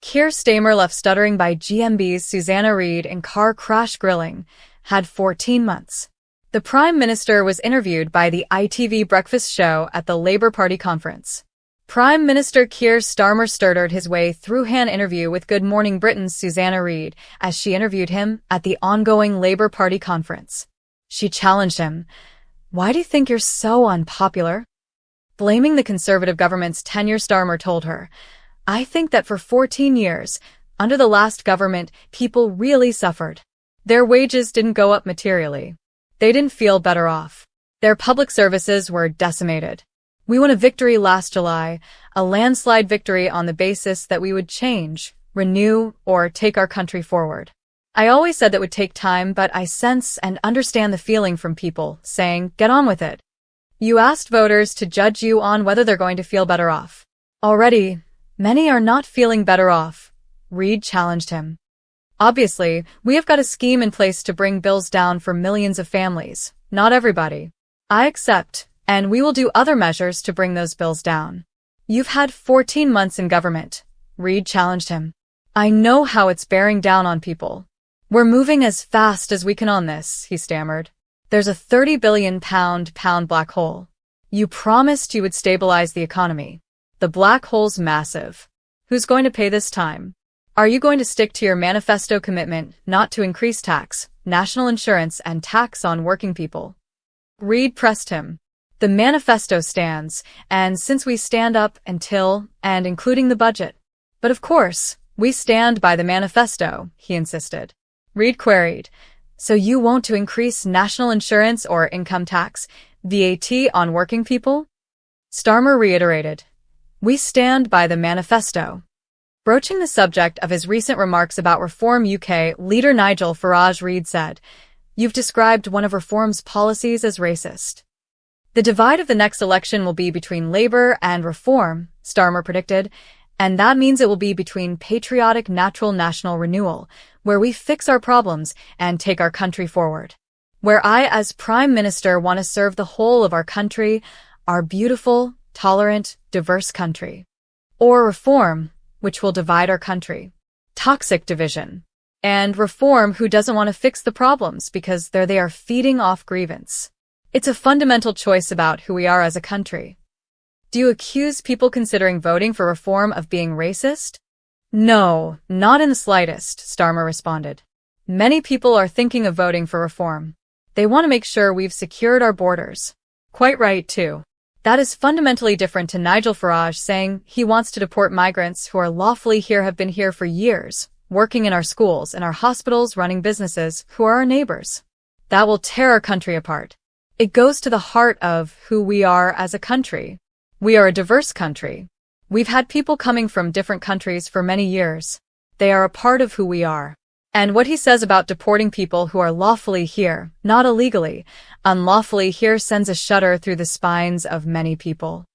Keir Starmer left Stuttering by GMB's Susanna Reid in car crash grilling, had 14 months. The Prime Minister was interviewed by the ITV breakfast show at the Labour Party conference. Prime Minister Keir Starmer stuttered his way through an interview with Good Morning Britain's Susanna Reid as she interviewed him at the ongoing Labour Party conference. She challenged him, "Why do you think you're so unpopular?" Blaming the Conservative government's tenure, Starmer told her, "I think that for 14 years, under the last government, people really suffered. Their wages didn't go up materially. They didn't feel better off. Their public services were decimated. We won a victory last July, a landslide victory on the basis that we would change, renew, or take our country forward. I always said that would take time, but I sense and understand the feeling from people saying, get on with it. You asked voters to judge you on whether they're going to feel better off. Already, many are not feeling better off," Reid challenged him. "Obviously, we have got a scheme in place to bring bills down for millions of families, not everybody. I accept, and we will do other measures to bring those bills down." "You've had 14 months in government," Reid challenged him. "I know how it's bearing down on people. We're moving as fast as we can on this," he stammered. "There's a £30 billion black hole. You promised you would stabilize the economy. The black hole's massive. Who's going to pay this time? Are you going to stick to your manifesto commitment not to increase tax, national insurance, and tax on working people?" Reid pressed him. "The manifesto stands, and since we stand up until and including the budget." "But of course, we stand by the manifesto," he insisted. Reid queried, "So you won't to increase national insurance or income tax, VAT on working people?" Starmer reiterated, "We stand by the manifesto." Broaching the subject of his recent remarks about Reform UK leader Nigel Farage, Reid said, "You've described one of Reform's policies as racist." "The divide of the next election will be between Labour and Reform," Starmer predicted, "and that means it will be between patriotic natural national renewal, where we fix our problems and take our country forward. Where I, as Prime Minister, want to serve the whole of our country, our beautiful, tolerant, diverse country. Or Reform, which will divide our country. Toxic division. And Reform, who doesn't want to fix the problems because they are feeding off grievance. It's a fundamental choice about who we are as a country." "Do you accuse people considering voting for Reform of being racist?" "No, not in the slightest," Starmer responded. "Many people are thinking of voting for Reform. They want to make sure we've secured our borders." "Quite right, too. That is fundamentally different to Nigel Farage saying he wants to deport migrants who are lawfully here, have been here for years, working in our schools, in our hospitals, running businesses, who are our neighbors. That will tear our country apart. It goes to the heart of who we are as a country. We are a diverse country. We've had people coming from different countries for many years. They are a part of who we are. And what he says about deporting people who are lawfully here, not illegally, unlawfully here, sends a shudder through the spines of many people."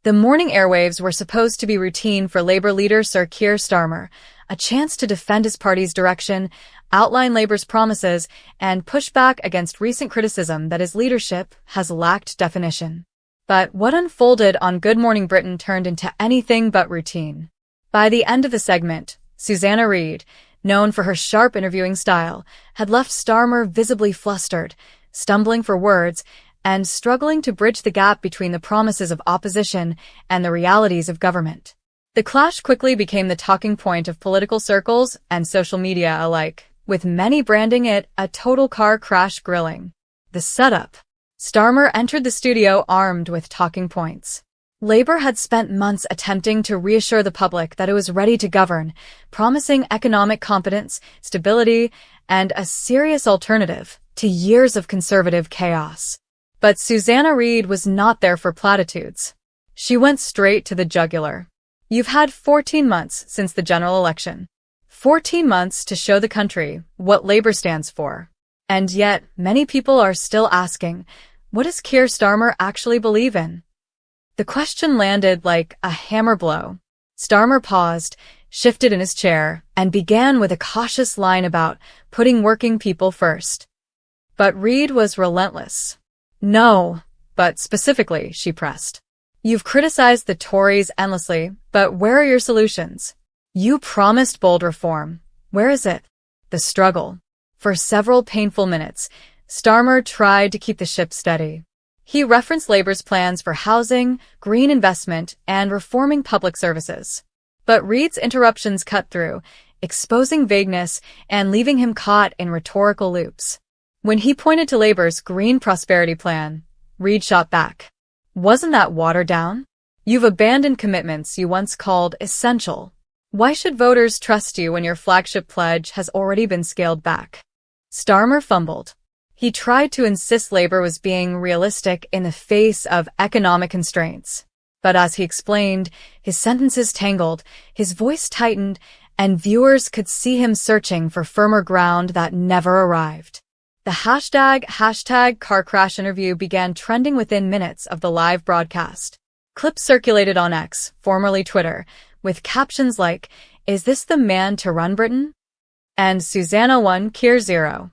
The morning airwaves were supposed to be routine for Labour leader Sir Keir Starmer, a chance to defend his party's direction, outline Labour's promises, and push back against recent criticism that his leadership has lacked definition. But what unfolded on Good Morning Britain turned into anything but routine. By the end of the segment, Susanna Reid, known for her sharp interviewing style, had left Starmer visibly flustered, stumbling for words, and struggling to bridge the gap between the promises of opposition and the realities of government. The clash quickly became the talking point of political circles and social media alike, with many branding it a total car crash grilling. The setup. Starmer entered the studio armed with talking points. Labour had spent months attempting to reassure the public that it was ready to govern, promising economic competence, stability, and a serious alternative to years of Conservative chaos. But Susanna Reid was not there for platitudes. She went straight to the jugular. "You've had 14 months since the general election. 14 months to show the country what Labour stands for. And yet, many people are still asking, what does Keir Starmer actually believe in?" The question landed like a hammer blow. Starmer paused, shifted in his chair, and began with a cautious line about putting working people first. But Reid was relentless. "No, but specifically," she pressed. "You've criticized the Tories endlessly, but where are your solutions? You promised bold reform. Where is it? The struggle. For several painful minutes, Starmer tried to keep the ship steady. He referenced Labour's plans for housing, green investment, and reforming public services. But Reid's interruptions cut through, exposing vagueness and leaving him caught in rhetorical loops. When he pointed to Labour's Green Prosperity Plan, Reid shot back. Wasn't that watered down? You've abandoned commitments you once called essential. Why should voters trust you when your flagship pledge has already been scaled back? Starmer fumbled. He tried to insist Labour was being realistic in the face of economic constraints. But as he explained, his sentences tangled, his voice tightened, and viewers could see him searching for firmer ground that never arrived. The hashtag car crash interview began trending within minutes of the live broadcast. Clips circulated on X, formerly Twitter, with captions like, "Is this the man to run Britain?" and "Susanna 1, Keir 0.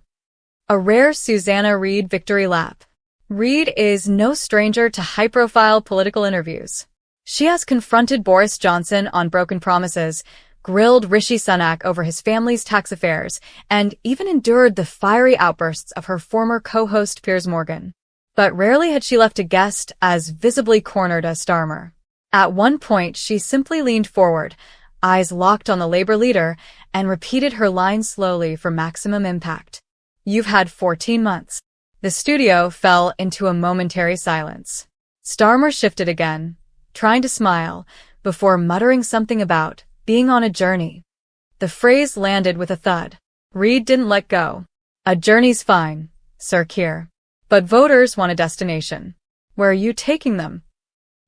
A rare Susanna Reid victory lap. Reid is no stranger to high-profile political interviews. She has confronted Boris Johnson on broken promises, grilled Rishi Sunak over his family's tax affairs, and even endured the fiery outbursts of her former co-host Piers Morgan. But rarely had she left a guest as visibly cornered as Starmer. At one point, she simply leaned forward, eyes locked on the Labour leader, and repeated her line slowly for maximum impact. "You've had 14 months. The studio fell into a momentary silence. Starmer shifted again, trying to smile, before muttering something about being on a journey. The phrase landed with a thud. Reid didn't let go. "A journey's fine, Sir Keir. But voters want a destination. Where are you taking them?"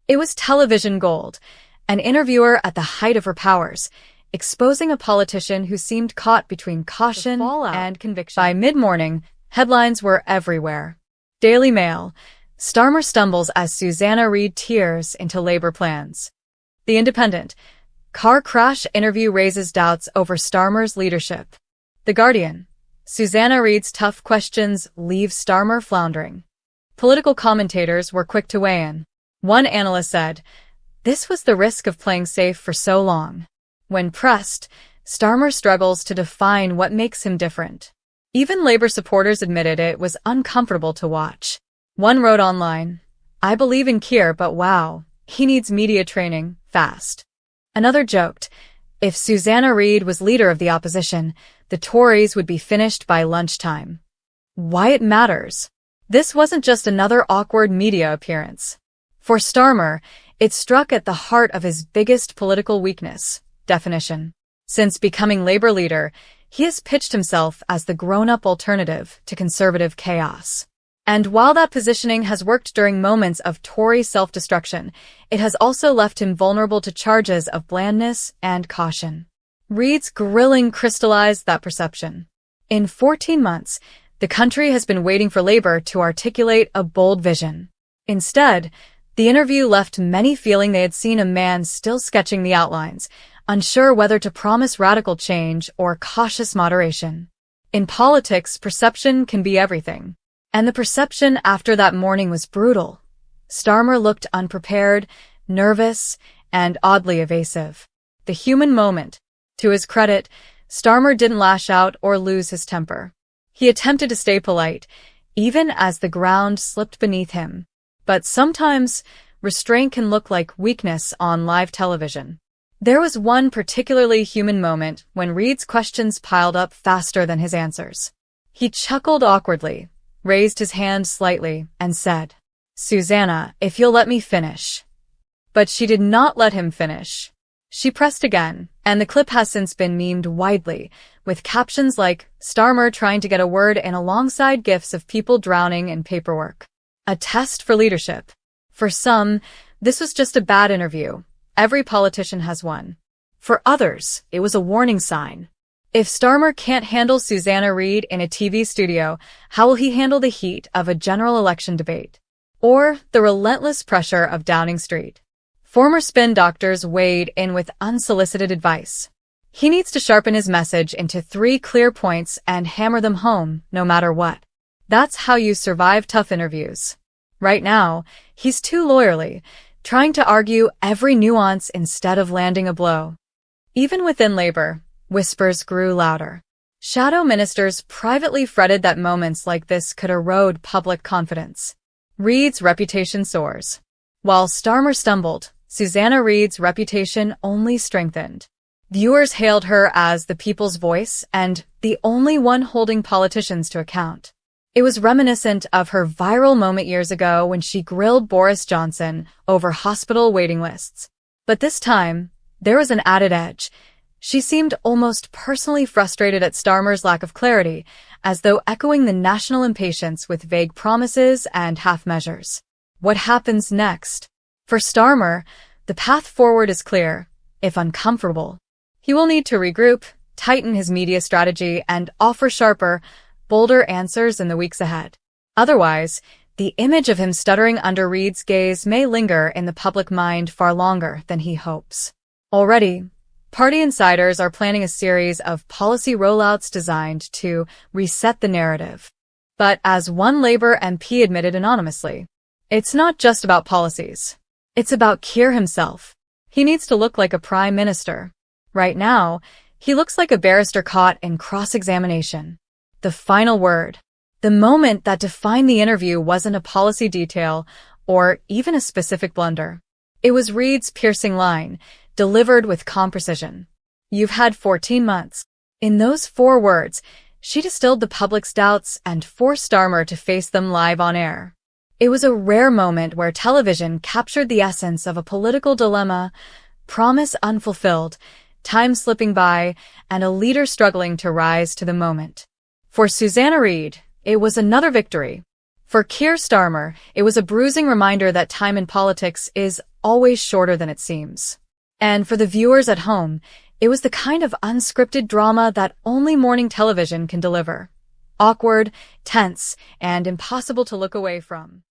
It was television gold, an interviewer at the height of her powers, exposing a politician who seemed caught between caution and conviction. By mid-morning, headlines were everywhere. Daily Mail, Starmer stumbles as Susanna Reid tears into Labour plans. The Independent, car crash interview raises doubts over Starmer's leadership. The Guardian, Susanna Reid's tough questions leave Starmer floundering. Political commentators were quick to weigh in. One analyst said, "This was the risk of playing safe for so long." When pressed, Starmer struggles to define what makes him different. Even Labour supporters admitted it was uncomfortable to watch. One wrote online, "I believe in Keir, but wow, he needs media training, fast." Another joked, "If Susanna Reid was leader of the opposition, the Tories would be finished by lunchtime." Why it matters? This wasn't just another awkward media appearance. For Starmer, it struck at the heart of his biggest political weakness: definition. Since becoming Labour leader, he has pitched himself as the grown-up alternative to conservative chaos. And while that positioning has worked during moments of Tory self-destruction, it has also left him vulnerable to charges of blandness and caution. Reid's grilling crystallized that perception. In 14 months, the country has been waiting for Labour to articulate a bold vision. Instead, the interview left many feeling they had seen a man still sketching the outlines, unsure whether to promise radical change or cautious moderation. In politics, perception can be everything. And the perception after that morning was brutal. Starmer looked unprepared, nervous, and oddly evasive. The human moment. To his credit, Starmer didn't lash out or lose his temper. He attempted to stay polite, even as the ground slipped beneath him. But sometimes, restraint can look like weakness on live television. There was one particularly human moment when Reid's questions piled up faster than his answers. He chuckled awkwardly, raised his hand slightly, and said, "Susanna, if you'll let me finish." But she did not let him finish. She pressed again, and the clip has since been memed widely, with captions like, "Starmer trying to get a word in," alongside gifs of people drowning in paperwork. A test for leadership. For some, this was just a bad interview. Every politician has one. For others, it was a warning sign. If Starmer can't handle Susanna Reid in a TV studio, how will he handle the heat of a general election debate? Or the relentless pressure of Downing Street? Former spin doctors weighed in with unsolicited advice. He needs to sharpen his message into 3 clear points and hammer them home, no matter what. That's how you survive tough interviews. Right now, he's too lawyerly, trying to argue every nuance instead of landing a blow. Even within Labour, whispers grew louder. Shadow ministers privately fretted that moments like this could erode public confidence. Reid's reputation soars. While Starmer stumbled, Susanna Reid's reputation only strengthened. Viewers hailed her as the people's voice and the only one holding politicians to account. It was reminiscent of her viral moment years ago when she grilled Boris Johnson over hospital waiting lists. But this time, there was an added edge. She seemed almost personally frustrated at Starmer's lack of clarity, as though echoing the national impatience with vague promises and half measures. What happens next? For Starmer, the path forward is clear, if uncomfortable. He will need to regroup, tighten his media strategy, and offer sharper, bolder answers in the weeks ahead. Otherwise, the image of him stuttering under Reid's gaze may linger in the public mind far longer than he hopes. Already, party insiders are planning a series of policy rollouts designed to reset the narrative. But as one Labour MP admitted anonymously, it's not just about policies. It's about Keir himself. He needs to look like a prime minister. Right now, he looks like a barrister caught in cross-examination. The final word. The moment that defined the interview wasn't a policy detail or even a specific blunder. It was Reid's piercing line, delivered with calm precision. "You've had 14 months. In those 4 words, she distilled the public's doubts and forced Starmer to face them live on air. It was a rare moment where television captured the essence of a political dilemma, promise unfulfilled, time slipping by, and a leader struggling to rise to the moment. For Susanna Reid, it was another victory. For Keir Starmer, it was a bruising reminder that time in politics is always shorter than it seems. And for the viewers at home, it was the kind of unscripted drama that only morning television can deliver. Awkward, tense, and impossible to look away from.